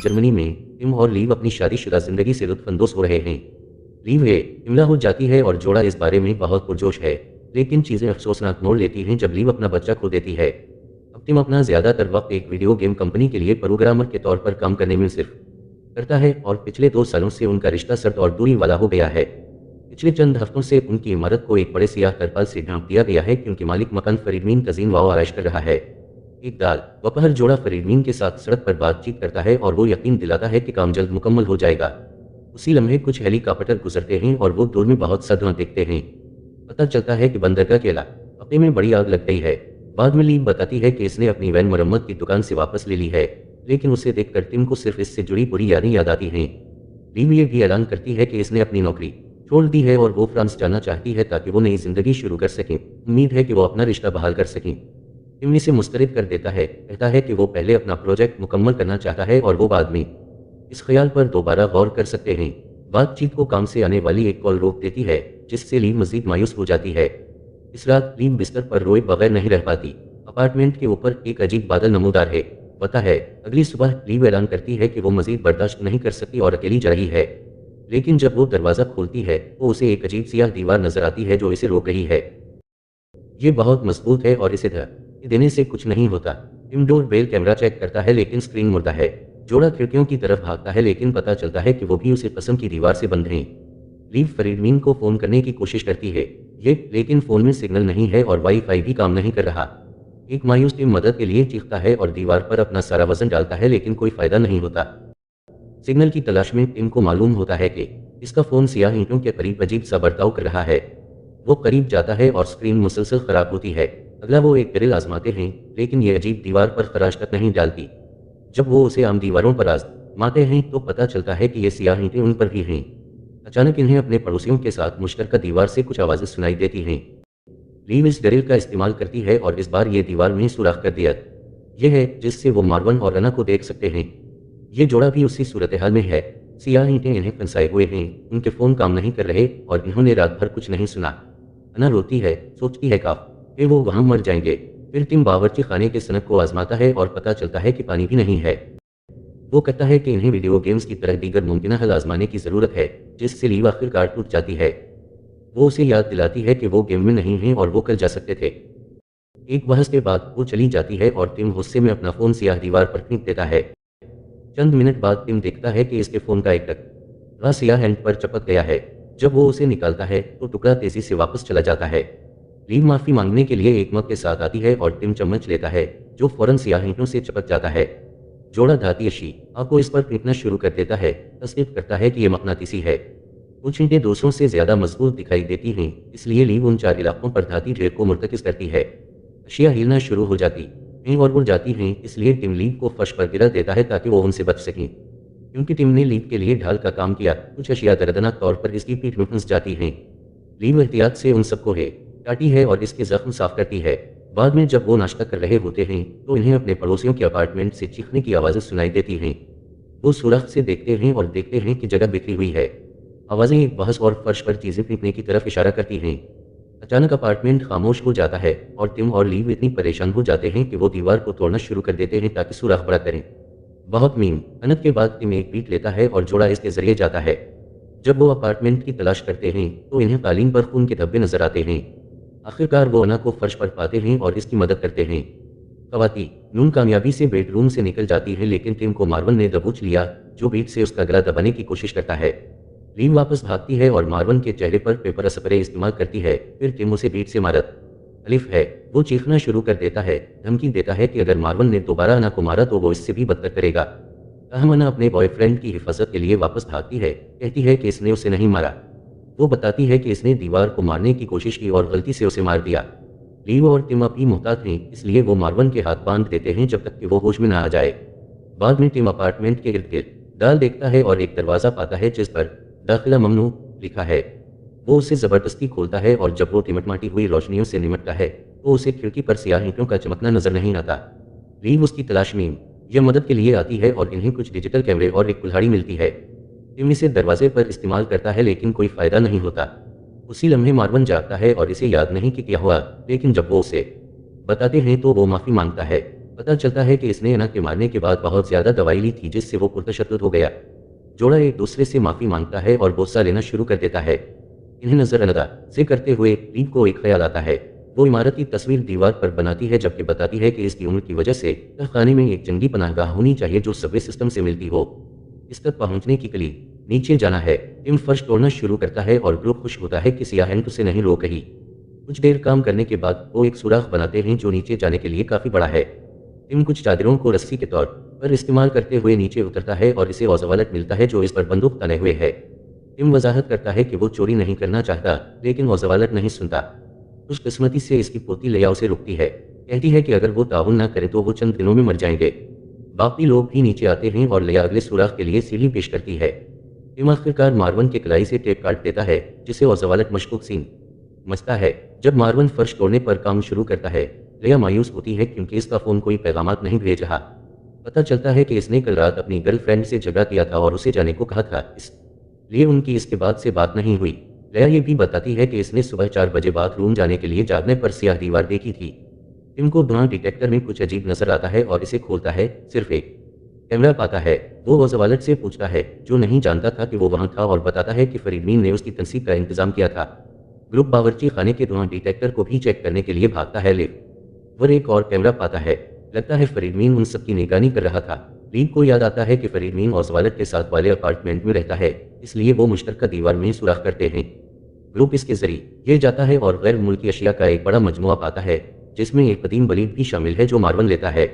Germany में Tim और leave अपनी शादीशुदा जिंदगी से लुत्फानंदोज हो रहे हैं। लीव इमला हो जाती है और जोड़ा इस बारे में बहुत पुरजोश है, लेकिन चीज़ें अफसोसनाक मोड़ लेती हैं जब लीव अपना बच्चा खो देती है। अब टिम अपना ज़्यादातर वक्त एक वीडियो गेम कंपनी के लिए प्रोग्रामर के तौर पर काम करने में सिर्फ करता है और पिछले 2 सालों से उनका रिश्ता सर्द और दूरी वाला हो गया है। पिछले चंद हफ्तों से उनकी इमारत को एक बड़े सियाह तरपाल से ढांप दिया गया है क्योंकि मालिक मकान फरीदमीन तजीन वाव आराइश कर रहा है। एक दाल दोपहर जोड़ा फरीदमीन के साथ सड़क पर बातचीत करता है और वो यकीन दिलाता है कि काम जल्द मुकम्मल हो जाएगा। उसी लम्हे कुछ हेलीकॉप्टर गुजरते हैं और वो दूर में बहुत सा धुआं देखते हैं। पता चलता है कि बंदरगाह के इलाके में बड़ी आग लग गई है। बाद में लीव बताती है कि इसने अपनी वैन मरम्मत की दुकान से वापस ले ली है, लेकिन उसे देखकर टिम को सिर्फ इससे जुड़ी बुरी यादें याद आती हैं। लीव ये भी ऐलान करती है कि इसने अपनी नौकरी छोड़ दी है और वो फ्रांस जाना चाहती है ताकि वो नई जिंदगी शुरू कर सकें। उम्मीद है कि वो अपना रिश्ता बहाल कर सकें। टिम इसे मुस्तरद कर देता है, कहता है कि वो पहले अपना प्रोजेक्ट मुकम्मल करना चाहता है और वो बाद में इस ख्याल पर दोबारा गौर कर सकते हैं। बातचीत को काम से आने वाली एक कॉल रोक देती है, जिससे लीव मजीद मायूस हो जाती है। इस रात लीव बिस्तर पर रोए बगैर नहीं रह पाती। अपार्टमेंट के ऊपर एक अजीब बादल नमूदार है। पता है, अगली सुबह लीव ऐलान करती है कि वो मजीद बर्दाश्त नहीं कर सकती और अकेली जा रही है। लेकिन जब वो दरवाज़ा खोलती है तो उसे एक अजीब सियाह दीवार नजर आती है जो इसे रोक रही है। ये बहुत मजबूत है और इसे धक्के देने से कुछ नहीं होता। Tim doorbell camera check करता है लेकिन स्क्रीन मुर्दा है। जोड़ा खिड़कियों की तरफ भागता है लेकिन पता चलता है कि वो भी उसे पसंद की दीवार से बंद हैं। लीव फरीदमीन को फ़ोन करने की कोशिश करती है लेकिन फ़ोन में सिग्नल नहीं है और वाईफाई भी काम नहीं कर रहा। एक मायूस टिम मदद के लिए चीखता है और दीवार पर अपना सारा वजन डालता है लेकिन कोई फ़ायदा नहीं होता। सिग्नल की तलाश में टिम को मालूम होता है कि इसका फ़ोन सियाह ईंटों के करीब अजीब सा बर्ताव कर रहा है। वो करीब जाता है और स्क्रीन मुसलसल ख़राब होती है। अगला वो एक ग्रिल आजमाते हैं, लेकिन ये अजीब दीवार पर खराश तक नहीं डालती। जब वो उसे आम दीवारों पर आजमाते हैं तो पता चलता है कि ये सियाह ईंटें उन पर भी हैं। अचानक इन्हें अपने पड़ोसियों के साथ मुश्तरका दीवार से कुछ आवाज़ें सुनाई देती हैं। लीव इस ग्रिल का इस्तेमाल करती है और इस बार ये दीवार में सुराख कर दिया यह है जिससे वो मार्वन और अना को देख सकते हैं। ये जोड़ा भी उसी सूरत हाल में है। सियाह ईंटें इन्हें फंसाए हुए हैं, उनके फ़ोन काम नहीं कर रहे और इन्होंने रात भर कुछ नहीं सुना। अना रोती है, सोचती है कि वो वहाँ मर जाएंगे। फिर टिम बावर्ची खाने के सनक को आजमाता है और पता चलता है कि पानी भी नहीं है। वो कहता है कि इन्हें वीडियो गेम्स की तरह दीगर मुमकिन हल आजमाने की ज़रूरत है, जिससे लीव आखिरकार टूट जाती है। वो उसे याद दिलाती है कि वो गेम में नहीं हैं और वो कल जा सकते थे। एक बहस के बाद वो चली जाती है और टिम गुस्से में अपना फ़ोन सियाह दीवार पर फेंक देता है। चंद मिनट बाद टिम देखता है कि इसके फ़ोन का एक टुकड़ा सियाह हैंड पर चपक गया है। जब वो उसे निकालता है तो टुकड़ा तेज़ी से वापस चला जाता है। लीव माफ़ी मांगने के लिए एक मग के साथ आती है और टिम चम्मच लेता है, जो फ़ौरन सियाह ईंटों से चपक जाता है। जोड़ा धाती अशिया को इस पर फेंकना शुरू कर देता है, तस्दीक करता है कि यह मकनातीसी है। कुछ ईंटें दूसरों से ज़्यादा मजबूत दिखाई देती हैं, इसलिए लीव उन 4 इलाकों पर धाती ढेर को मुर्तकिज करती है। अशिया हिलना शुरू हो जाती हैं और उड़ जाती हैं, इसलिए टिम लीव को फर्श पर गिरा देता है ताकि वो उनसे बच सकें। क्योंकि टिम ने लीव के लिए ढाल का काम किया, कुछ अशिया दर्दनाक तौर पर इसकी पीठ में फंस जाती हैं। लीव एहतियात से उन सबको काटी है और इसके जख्म साफ करती है। बाद में जब वो नाश्ता कर रहे होते हैं तो इन्हें अपने पड़ोसियों के अपार्टमेंट से चीखने की आवाज़ें सुनाई देती हैं। वो सुराख से देखते हैं और देखते हैं कि जगह बिखरी हुई है। आवाज़ें एक बहस और फर्श पर चीज़ें फेंकने की तरफ इशारा करती हैं। अचानक अपार्टमेंट खामोश हो जाता है और टिम और लीव इतनी परेशान हो जाते हैं कि वो दीवार को तोड़ना शुरू कर देते हैं ताकि सुराख बड़ा करें। बहुत मेहनत के बाद टिम एक पीट लेता है और जोड़ा इसके जरिए जाता है। जब वो अपार्टमेंट की तलाश करते हैं तो इन्हें कालीन पर खून के धब्बे नजर आते हैं। आखिरकार वो अना को फर्श पर पाते हैं और इसकी मदद करते हैं। खवातीन कामयाबी से बेडरूम से निकल जाती है, लेकिन टिम को मार्वन ने दबोच लिया, जो बेड से उसका गला दबाने की कोशिश करता है। लीव वापस भागती है और मार्वन के चेहरे पर पेपर स्प्रे इस्तेमाल करती है। फिर टिम उसे बेड से मारत अलिफ है। वो चीखना शुरू कर देता है, धमकी देता है कि अगर मार्वन ने दोबारा अना को मारा तो वो इससे भी बदतर करेगा। ताहम अना अपने बॉयफ्रेंड की हिफाजत के लिए वापस भागती है, कहती है कि इसने उसे नहीं मारा। वो बताती है कि इसने दीवार को मारने की कोशिश की और गलती से उसे मार दिया। लीव और टिम अभी मुहतात हैं, इसलिए वो मार्वन के हाथ बांध देते हैं जब तक कि वो होश में न आ जाए। बाद में टिम अपार्टमेंट के इर्द गिर्द डाल देखता है और एक दरवाज़ा पाता है जिस पर दाखिला ममनू लिखा है। वो उसे ज़बरदस्ती खोलता है और जब वो टिमटमाटी हुई रोशनियों से निमटता है तो उसे खिड़की पर सियाह ईंटों का चमकना नजर नहीं आता। लीव उसकी तलाश में यह मदद के लिए आती है और इन्हें कुछ डिजिटल कैमरे और एक कुल्हाड़ी मिलती है। टिम इसे दरवाजे पर इस्तेमाल करता है लेकिन कोई फ़ायदा नहीं होता। उसी लम्हे मार्वन जागता है और इसे याद नहीं कि क्या हुआ, लेकिन जब वो उसे बताते हैं तो वो माफ़ी मांगता है। पता चलता है कि इसने अना के मारने के बाद बहुत ज़्यादा दवाई ली थी जिससे वो पुरतशद्दुद हो गया। जोड़ा एक दूसरे से माफ़ी मांगता है और बोसा लेना शुरू कर देता है। इन्हें नज़रअंदाज से करते हुए लीव को एक ख्याल आता है। वो इमारत की तस्वीर दीवार पर बनाती है जबकि बताती है कि इसकी उम्र की वजह से तहखाने में एक जंगी पनाहगाह होनी चाहिए जो सबवे सिस्टम से मिलती हो। इस तक पहुंचने की कली नीचे जाना है। टिम फर्श तोड़ना शुरू करता है और ग्रुप खुश होता है कि सियाहन उसे नहीं रोक रही। कुछ देर काम करने के बाद वो एक सुराख बनाते हैं जो नीचे जाने के लिए काफ़ी बड़ा है। टिम कुछ चादरों को रस्सी के तौर पर इस्तेमाल करते हुए नीचे उतरता है और इसे ओज़वालट मिलता है जो इस पर बंदूक तने हुए है। टिम वजाहत करता है कि वो चोरी नहीं करना चाहता, लेकिन ओज़वालट नहीं सुनता। खुशकिस्मती से इसकी पोती लिया उसे रोकती है, कहती है कि अगर वो ताउन ना करे तो वो चंद दिनों में मर जाएंगे। बाकी लोग भी नीचे आते हैं और लिया अगले सुराख के लिए सीढ़ी पेश करती है। टिम आखिरकार मार्वन के कलाई से टेप काट देता है जिसे ओज़वालट मशकूक सीन मचता है। जब मार्वन फर्श तोड़ने पर काम शुरू करता है, लिया मायूस होती है क्योंकि इसका फ़ोन कोई पैगामात नहीं भेज रहा। पता चलता है कि इसने कल रात अपनी गर्लफ्रेंड से झगड़ा किया था और उसे जाने को कहा था, इसलिए उनकी इसके बाद से बात नहीं हुई। लिया ये भी बताती है कि इसने सुबह 4 बजे बाथरूम जाने के लिए जागने पर स्याह दीवार देखी थी। टिम को धुआं डिटेक्टर में कुछ अजीब नजर आता है और इसे खोलता है, सिर्फ एक कैमरा पाता है। वो ओज़वालट से पूछता है, जो नहीं जानता था कि वो वहाँ था, और बताता है कि फरीदमीन ने उसकी तनसीब का इंतजाम किया था। ग्रुप बावर्ची खाने के धुआं डिटेक्टर को भी चेक करने के लिए भागता है। वो एक और कैमरा पाता है। लगता है फरीदमीन उन सबकी निगरानी कर रहा था। लीव को याद आता है कि फरीदमीन ओज़वालट के साथ वाले अपार्टमेंट में रहता है, इसलिए वो मुश्तरका दीवार में सुराख करते हैं। ग्रुप इसके जरिए ये जाता है और गैर मुल्की अशिया का एक बड़ा मजमुआ पाता है जिसमें एक कदीम बलीद भी शामिल है जो मार्वन लेता है।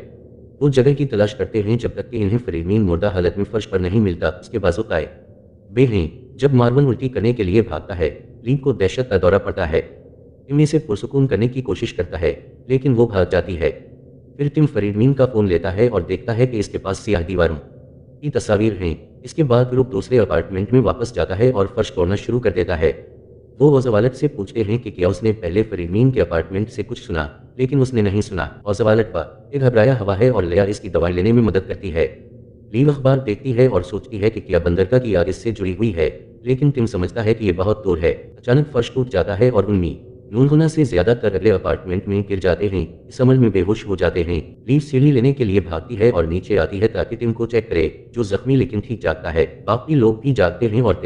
वो जगह की तलाश करते हैं जब तक कि इन्हें फरीदमीन मुर्दा हालत में फर्श पर नहीं मिलता। उसके बाजुक आए बे हैं। जब मार्वन उल्टी करने के लिए भागता है, लीव को दहशत का दौरा पड़ता है। टिम इसे पुरसुकून करने की कोशिश करता है, लेकिन वो भाग जाती है। फिर टिम फरीदमीन का फ़ोन लेता है और देखता है कि इसके पास सियाह दीवारों की तस्वीर हैं। इसके बाद ग्रुप दूसरे अपार्टमेंट में वापस जाता है और फर्श तोड़ना शुरू कर देता है। वो ओज़वालट से पूछते हैं कि क्या उसने पहले फरीदमीन के अपार्टमेंट से कुछ सुना, लेकिन उसने नहीं सुना। ओज़वालट पर एक घबराया हवा है और लिया इसकी दवाई लेने में मदद करती है। लीव अखबार देखती है और सोचती है कि क्या बंदरगाह की आग इससे जुड़ी हुई है, लेकिन टिम समझता है कि ये बहुत दूर है। अचानक फर्श टूट जाता है और उनमें नूनगुना से ज्यादातर अगले अपार्टमेंट में गिर जाते हैं। इस अमल में बेहोश हो जाते हैं। लीव सीढ़ी लेने के लिए भागती है और नीचे आती है ताकि टिम को चेक करे, जो जख्मी लेकिन ठीक जागता है। बाकी लोग भी जागते हैं और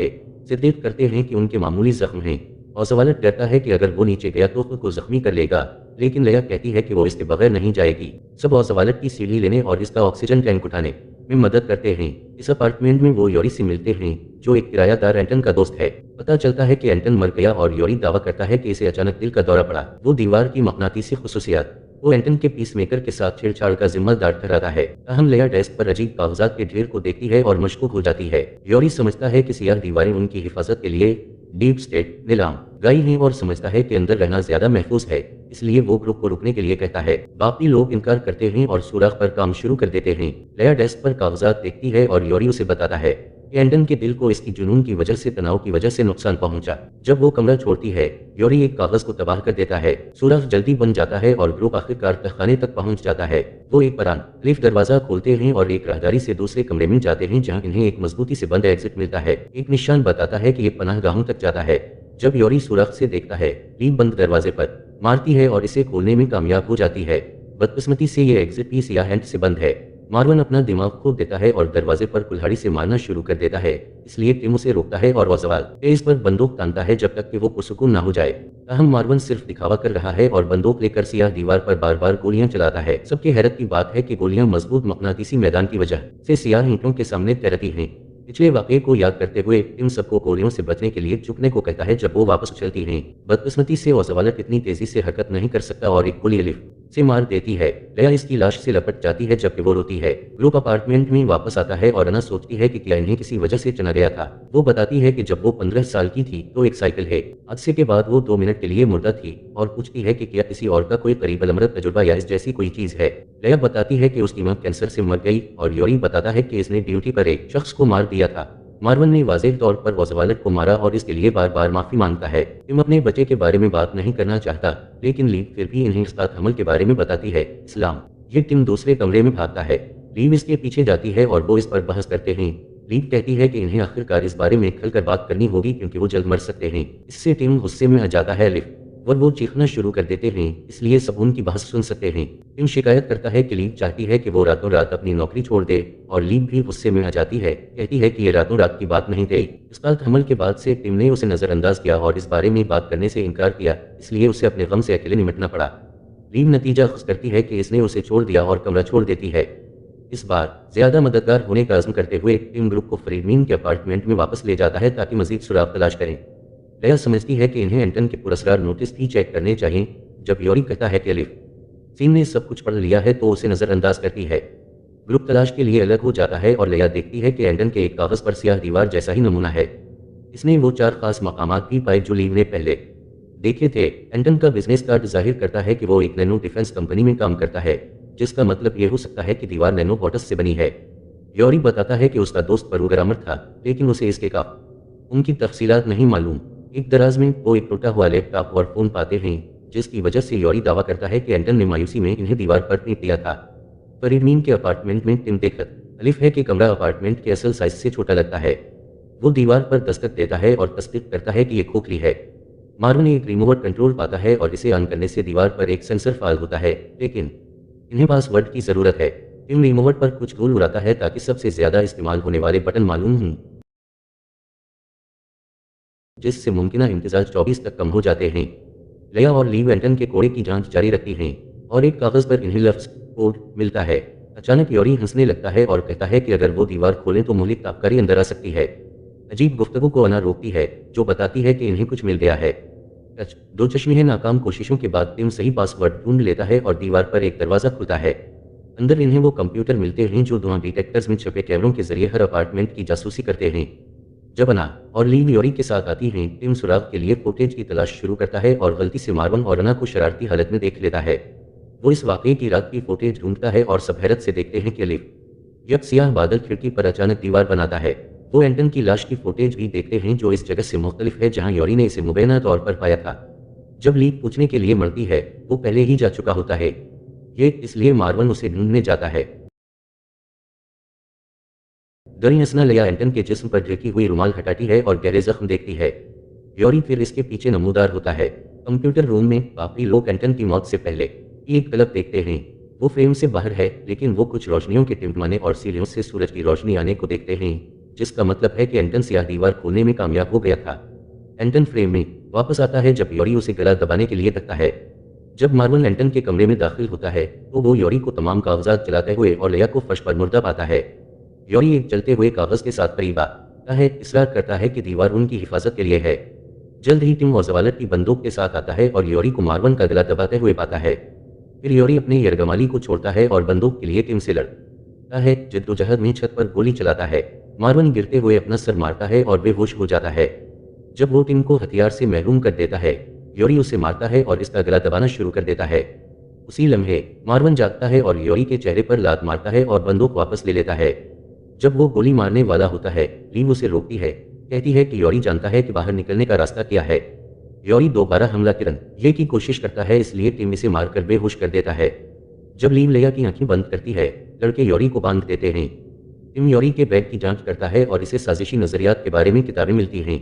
सिद्दीक करते हैं कि उनके मामूली जख्म हैं। ओज़वालट डरता है कि अगर वो नीचे गया तो खुद को जख्मी कर लेगा, लेकिन लिया कहती है कि वो इसके बगैर नहीं जाएगी। सब ओज़वालट की सीढ़ी लेने और इसका ऑक्सीजन टैंक उठाने में मदद करते हैं। इस अपार्टमेंट में वो योरी से मिलते हैं, जो एक किरायादार एंटन का दोस्त है। पता चलता है कि एंटन मर गया और योरी दावा करता है कि इसे अचानक दिल का दौरा पड़ा। वो दीवार की मकनातीसी खुसूसियात वो एंटन के पीसमेकर के साथ छेड़छाड़ का जिम्मेदार ठहराता है। अहम लिया डेस्क पर अजीब कागजात के ढेर को देखती है और मशकूक हो जाती है। योरी समझता है कि सियाह दीवारें उनकी हिफाजत के लिए डीप स्टेट नीलाम गई हैं और समझता है कि अंदर रहना ज्यादा महफूज है, इसलिए वो ग्रुप को रुकने के लिए कहता है। बाकी लोग इनकार करते हैं और सुराख पर काम शुरू कर देते हैं। लिया डेस्क पर कागजात देखती है और योरी उसे बताता है कि एंटन के दिल को इसकी जुनून की वजह से, तनाव की वजह से नुकसान पहुंचा। जब वो कमरा छोड़ती है, योरी एक कागज को तबाह कर देता है। सुराख जल्दी बन जाता है और ग्रुप आखिरकार तहखाने तक पहुंच जाता है। वो एक परान लिफ्ट दरवाजा खोलते हैं और एक राहदारी से दूसरे कमरे में जाते हैं जहां इन्हें एक मजबूती से बंद एग्जिट मिलता है। एक निशान बताता है कि ये पनाहगाहों तक जाता है। जब योरी सुराख से देखता है, लीव बंद दरवाजे पर मारती है और इसे खोलने में कामयाब हो जाती है। बदकिस्मती से ये एग्जिट भी सियाह हैंड से बंद है। मार्वन अपना दिमाग खो देता है और दरवाजे पर कुल्हाड़ी से मारना शुरू कर देता है, इसलिए टिम उसे रोकता है और ओज़वाल तेज पर बंदूक तानता है जब तक कि वो पुरसुकून ना हो जाए। अहम मार्वन सिर्फ दिखावा कर रहा है और बंदूक लेकर सियाह दीवार पर बार बार गोलियां चलाता है। सबकी हैरत की बात है कि गोलियां मजबूत मकनातीसी मैदान की वजह से सियाह ईंटों के सामने तैरती हैं। पिछले वाक़े को याद करते हुए टिम सबको गोलियों से बचने के लिए झुकने को कहता है जब वो वापस उछलती हैं। बदकिस्मती से ओज़वालट इतनी तेजी से हरकत नहीं कर सकता और एक गोली लिफ्ट से मार देती है। लिया इसकी लाश से लपट जाती है जबकि वो रोती है। ग्रुप अपार्टमेंट में वापस आता है और अना सोचती है कि क्या इन्हें किसी वजह से चना गया था। वो बताती है कि जब वो 15 साल की थी तो एक साइकिल है। हादसे के बाद वो 2 मिनट के लिए मुर्दा थी और पूछती है कि क्या किसी और का कोई करीब अलमरत तजुर्बा या इस जैसी कोई चीज है। लिया बताती है कि उसकी मां कैंसर से मर गई और योरी बताता है कि इसने ड्यूटी पर एक शख्स को मार दिया था। मार्वन ने वाज़ेह तौर पर ओज़वालट को मारा और इसके लिए बार बार माफी मांगता है। टिम अपने बच्चे के बारे में बात नहीं करना चाहता, लेकिन लीव फिर भी इन्हें इस्तात हमल के बारे में बताती है। इस्लाम ये टिम दूसरे कमरे में भागता है। लीव इसके पीछे जाती है और वो इस पर बहस करते हैं। लीव कहती है कि इन्हें आखिरकार इस बारे में खुलकर बात करनी होगी क्योंकि वो जल्द मर सकते हैं। इससे टिम गुस्से में आ जाता है। लिव और वो चीखना शुरू कर देते हैं, इसलिए सब उनकी बहस सुन सकते हैं। टिम शिकायत करता है कि लीव चाहती है कि वो रातों रात अपनी नौकरी छोड़ दे और लीव भी गुस्से में आ जाती है, कहती है कि ये रातों रात की बात नहीं थी। इस बात हमल के बाद से टिम ने उसे नज़रअंदाज किया और इस बारे में बात करने से इनकार किया, इसलिए उसे अपने गम से अकेले निपटना पड़ा। लीव नतीजा खुश करती है कि इसने उसे छोड़ दिया और कमरा छोड़ देती है। इस बार ज़्यादा मददगार होने का अज़्म करते हुए टिम ग्रुप को फ्रीडमैन के अपार्टमेंट में वापस ले जाता है ताकि मज़ीद सुराग तलाश करें। लेया समझती है कि इन्हें एंटन के पुरस्कार नोटिस भी चेक करने चाहिए। जब योरी कहता है कि अलिफ सीन ने सब कुछ पढ़ लिया है तो उसे नज़रअंदाज करती है। ग्रुप तलाश के लिए अलग हो जाता है और लेया देखती है कि एंटन के एक कागज़ पर सियाह दीवार जैसा ही नमूना है। इसने वो 4 खास मकामात भी पाए जो लीव ने पहले देखे थे। एंटन का बिजनेस कार्ड जाहिर करता है कि वो एक नैनो डिफेंस कंपनी में काम करता है, जिसका मतलब ये हो सकता है कि दीवार नैनो बॉटस से बनी है। योरी बताता है कि उसका दोस्त प्रोग्रामर था, लेकिन उसे इसके का उनकी तफसीलात नहीं मालूम। एक दराज में वो एक टूटा हुआ लैपटॉप और फ़ोन पाते हैं, जिसकी वजह से योरी दावा करता है कि एंटन ने मायूसी में इन्हें दीवार पर पीट दिया था। फरीदमीन के अपार्टमेंट में टिम देखत अलिफ है कि कमरा अपार्टमेंट के असल साइज से छोटा लगता है। वो दीवार पर दस्तक देता है और तस्दीक करता है कि ये खोखली है। मार्वन एक रिमोट कंट्रोल पाता है और इसे ऑन करने से दीवार पर एक सेंसर फाल होता है, लेकिन इन्हें पासवर्ड की ज़रूरत है। टिम रिमोट पर कुछ धूल उड़ाता है ताकि सबसे ज़्यादा इस्तेमाल होने वाले बटन मालूम हों, जिससे मुमकिन इम्तिजाज 24 तक कम हो जाते हैं। लेया और लीव एंटन के कोड़े की जांच जारी रखती हैं और एक कागज़ पर इन्हें लफ्ज़ कोड मिलता है। अचानक योरी हंसने लगता है और कहता है कि अगर वो दीवार खोलें तो मुल्क ताबकारी अंदर आ सकती है। अजीब गुफ्तगू को अना रोकती है, जो बताती है कि इन्हें कुछ मिल गया है। दो चश्मे नाकाम कोशिशों के बाद टिम सही पासवर्ड ढूंढ लेता है और दीवार पर एक दरवाज़ा खुलता है। अंदर इन्हें वो कंप्यूटर मिलते हैं जो धुआं डिटेक्टर्स में छपे कैमरों के जरिए हर अपार्टमेंट की जासूसी करते हैं। जब अना और लीव योरी के साथ आती हैं, टिम सुराग के लिए फुटेज की तलाश शुरू करता है और गलती से मार्वन और अना को शरारती हालत में देख लेता है। वो इस वाकये की रात की फुटेज ढूंढता है और सब हैरत से देखते हैं कि अलिफ एक सियाह बादल खिड़की पर अचानक दीवार बनाता है। वो एंटन की लाश की फुटेज भी देखते हैं जो इस जगह से मुख्तलिफ है जहां योरी ने इसे मुबैना तौर पर पाया था। जब लीव पूछने के लिए मरती है, वो पहले ही जा चुका होता है। ये इसलिए मार्वन उसे ढूंढने जाता है। दरियासना लेया एंटन के जिस्म पर ढकी हुई रुमाल हटाती है और गहरे जख्म देखती है। योरी फिर इसके पीछे नमूदार होता है। कंप्यूटर रूम में बाकी लोग एंटन की मौत से पहले एक क्लब देखते हैं। वो फ्रेम से बाहर है, लेकिन वो कुछ रोशनियों के टिमटिमाने और सीढ़ियों से सूरज की रोशनी आने को देखते हैं, जिसका मतलब है कि एंटन सियाह दीवार खोलने में कामयाब हो गया था। एंटन फ्रेम में वापस आता है जब योरी उसे गला दबाने के लिए तकता है। जब मार्वन एंटन के कमरे में दाखिल होता है तो वो योरी को तमाम कागजात जलाते हुए और लेया को फर्श पर मुर्दा पाता है। योरी एक जलते हुए कागज के साथ करीब आता है, इसरार करता है कि दीवार उनकी हिफाजत के लिए है। जल्द ही टिम वज़वालत की बंदूक के साथ आता है और योरी को मार्वन का गला दबाते हुए पाता है। फिर योरी अपने यरगमाली को छोड़ता है और बंदूक के लिए टिम से लड़ता है। जद्दोजहद में छत पर गोली चलाता है। मार्वन गिरते हुए अपना सर मारता है और बेहोश हो जाता है। जब वो टिम को हथियार से महरूम कर देता है, योरी उसे मारता है और इसका गला दबाना शुरू कर देता है। उसी लम्हे मार्वन जागता है और योरी के चेहरे पर लात मारता है और बंदूक वापस ले लेता है। जब वो गोली मारने वाला होता है, लीव उसे रोकती है, कहती है कि योरी जानता है कि बाहर निकलने का रास्ता क्या है। योरी दोबारा हमला करने की कोशिश करता है, इसलिए टिम इसे मारकर बेहोश कर देता है। जब लीव लेया की आंखें बंद करती है, लड़के योरी को बांध देते हैं। टिम योरी के बैग की जांच करता है और इसे साजिशी नजरियात के बारे में किताबें मिलती हैं।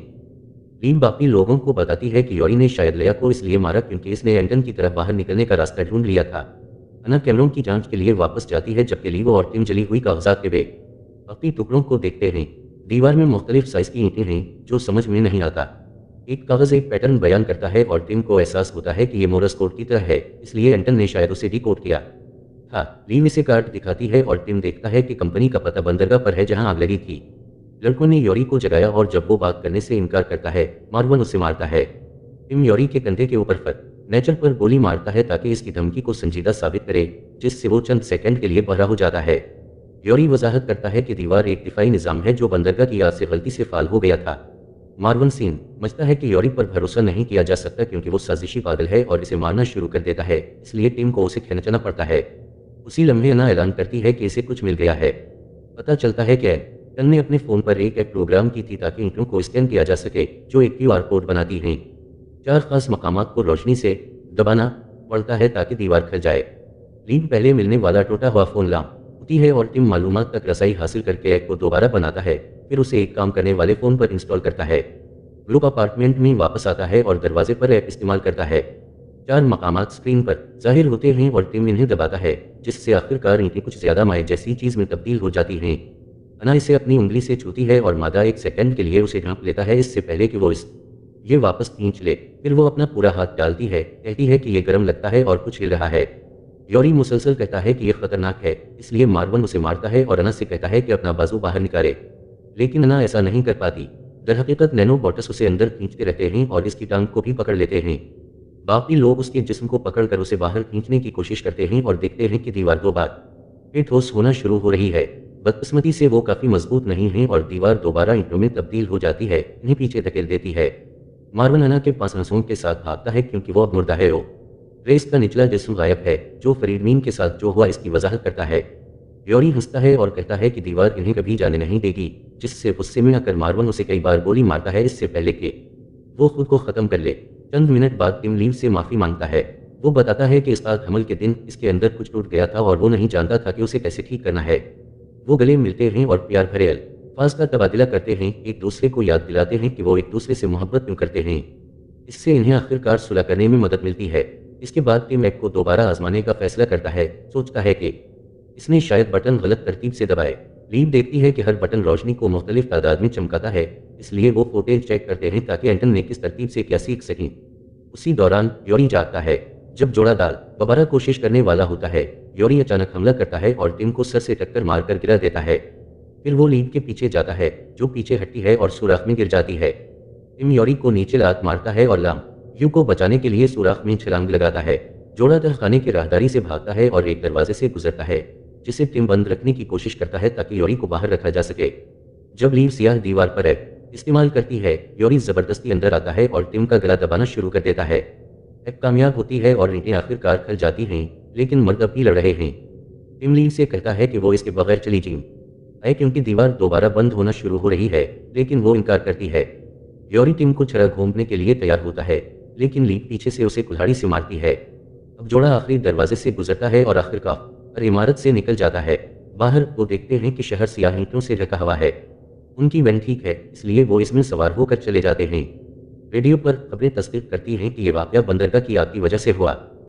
लीव बाकी लोगों को बताती है कि योरी ने शायद लेया को इसलिए मारा क्योंकि इसने एंटन की तरफ बाहर निकलने का रास्ता ढूंढ लिया था। अना कैमरों की जांच के लिए वापस जाती है, जबकि लीव और टिम जली हुई कागजात के बैग बाकी टुकड़ों को देखते हैं। दीवार में मुख्तलिफ साइज की ईंटें हैं जो समझ में नहीं आता। एक कागज एक पैटर्न बयान करता है और टिम को एहसास होता है कि ये मोरस कोड की तरह है, इसलिए एंटन ने शायद उसे डिकोड किया था। लीव इसे कार्ड दिखाती है और टिम देखता है कि कंपनी का पता बंदरगाह पर है जहां आग लगी थी। लड़कों ने योरी को जगाया और जब वो बात करने से इनकार करता है, मार्वन उसे मारता है। टिम योरी के कंधे के ऊपर फर्नीचर पर गोली मारता है ताकि इसकी धमकी को संजीदा साबित करे, जिससे वो चंद सेकंड के लिए बहरा हो जाता है। योरी वजाहत करता है कि दीवार एक दिफाई निज़ाम है जो बंदरगाह की आग से गलती से फाल हो गया था। मार्वन सीन समझता है कि योरी पर भरोसा नहीं किया जा सकता क्योंकि वो साजिशी पागल है और इसे मारना शुरू कर देता है, इसलिए टीम को उसे खींचना पड़ता है। उसी लम्हे अना ऐलान करती है कि इसे कुछ मिल गया है। पता चलता है कि टन ने अपने फ़ोन पर एक ऐप प्रोग्राम की थी ताकि ईंटों को स्कैन किया जा सके, जो एक QR कोड बनाती हैं। 4 खास मकामात को रोशनी से दबाना पड़ता है ताकि दीवार खल जाए। लीव पहले मिलने वाला टूटा हुआ फ़ोन लाती है और टिम मालूमात तक रसाई हासिल करके ऐप को दोबारा बनाता है, फिर उसे एक काम करने वाले फ़ोन पर इंस्टॉल करता है। ग्रुप अपार्टमेंट में वापस आता है और दरवाजे पर ऐप इस्तेमाल करता है। 4 मकामात स्क्रीन पर ज़ाहिर होते हैं और टिम इन्हें दबाता है, जिससे आखिरकार ईंटें कुछ ज़्यादा माए जैसी चीज़ में तब्दील हो जाती हैं। अना इसे अपनी उंगली से छूती है और मादा एक सेकंड के लिए उसे ढांप लेता है इससे पहले कि वो ये वापस खींच ले। फिर वो अपना पूरा हाथ डालती है, कहती है कि ये गर्म लगता है और कुछ हिल रहा है। योरी मुसलसल कहता है कि यह खतरनाक है, इसलिए मार्वन उसे मारता है और अना से कहता है कि अपना बाजू बाहर निकाले, लेकिन अना ऐसा नहीं कर पाती। दरहकीकत नैनोबॉट्स उसे अंदर खींचते रहते हैं और इसकी टांग को भी पकड़ लेते हैं। बाकी लोग उसके जिस्म को पकड़कर उसे बाहर खींचने की कोशिश करते हैं और देखते हैं कि दीवार 2 बार फिर ठोस होना शुरू हो रही है। बदकिस्मती से वो काफ़ी मजबूत नहीं है और दीवार दोबारा ईंटों में तब्दील हो जाती है, इन्हें पीछे धकेल देती है। मार्वन अना के पास आंसुओं के साथ भागता है क्योंकि वो अब मुर्दा है। रेस का निचला जिस्म गायब है, जो फरीडमीन के साथ जो हुआ इसकी वजाहत करता है। योरी हंसता है और कहता है कि दीवार इन्हें कभी जाने नहीं देगी, जिससे गुस्से में आकर मार्वन उसे कई बार गोली मारता है इससे पहले कि वो खुद को ख़त्म कर ले। चंद मिनट बाद टिम लीव से माफ़ी मांगता है। वो बताता है कि इस आग हमल के दिन इसके अंदर कुछ टूट गया था और वो नहीं जानता था कि उसे कैसे ठीक करना है। वो गले मिलते हैं और प्यार भरे अल्फाज का तबादला करते हैं, एक दूसरे को याद दिलाते हैं कि वो एक दूसरे से मोहब्बत क्यों करते हैं। इससे इन्हें आखिरकार सुलह करने में मदद मिलती है। इसके बाद टिम ऐप को दोबारा आजमाने का फैसला करता है, सोचता है कि इसने शायद बटन गलत तरतीब से दबाए। लीव देखती है कि हर बटन रोशनी को मुख्तलिफ तादाद में चमकाता है, इसलिए वो फुटेज चेक करते हैं ताकि एंटन ने किस तरतीब से क्या सीख सकें। उसी दौरान योरी जागता है। जब जोड़ा दाल दोबारा कोशिश करने वाला होता है, योरी अचानक हमला करता है और टिम को सर से टक्कर मारकर गिरा देता है। फिर वो लीव के पीछे जाता है, जो पीछे हटती है और सुराख में गिर जाती है। टिम योरी को नीचे लात मारता है और लाम यू को बचाने के लिए सुराख में छलांग लगाता है। जोड़ा तहखाने की राहदारी से भागता है और एक दरवाजे से गुजरता है, जिसे टिम बंद रखने की कोशिश करता है ताकि योरी को बाहर रखा जा सके। जब लीव सियाह दीवार पर ऐप इस्तेमाल करती है, योरी जबरदस्ती अंदर आता है और टिम का गला दबाना शुरू कर देता है। ऐप कामयाब होती है और ईंटें आखिरकार खल जाती हैं, लेकिन मर्द अब भी लड़ रहे हैं। टिम लीव से कहता है कि वो इसके बगैर चली जाए क्योंकि दीवार दोबारा बंद होना शुरू हो रही है, लेकिन वो इनकार करती है। योरी टिम को छड़ा घोंपने के लिए तैयार होता है, लेकिन लीव पीछे से उसे कुल्हाड़ी से मारती है। अब जोड़ा आखिरी दरवाजे से गुजरता है और आखिरकार इमारत से निकल जाता है। बाहर वो देखते हैं कि शहर सियाह ईंटों से ढका हुआ है। उनकी वैन ठीक है, इसलिए वो इसमें सवार होकर चले जाते हैं। रेडियो पर खबरें तस्दीक करती हैं कि ये वाक़या बंदरगाह की आग की वजह से हुआ।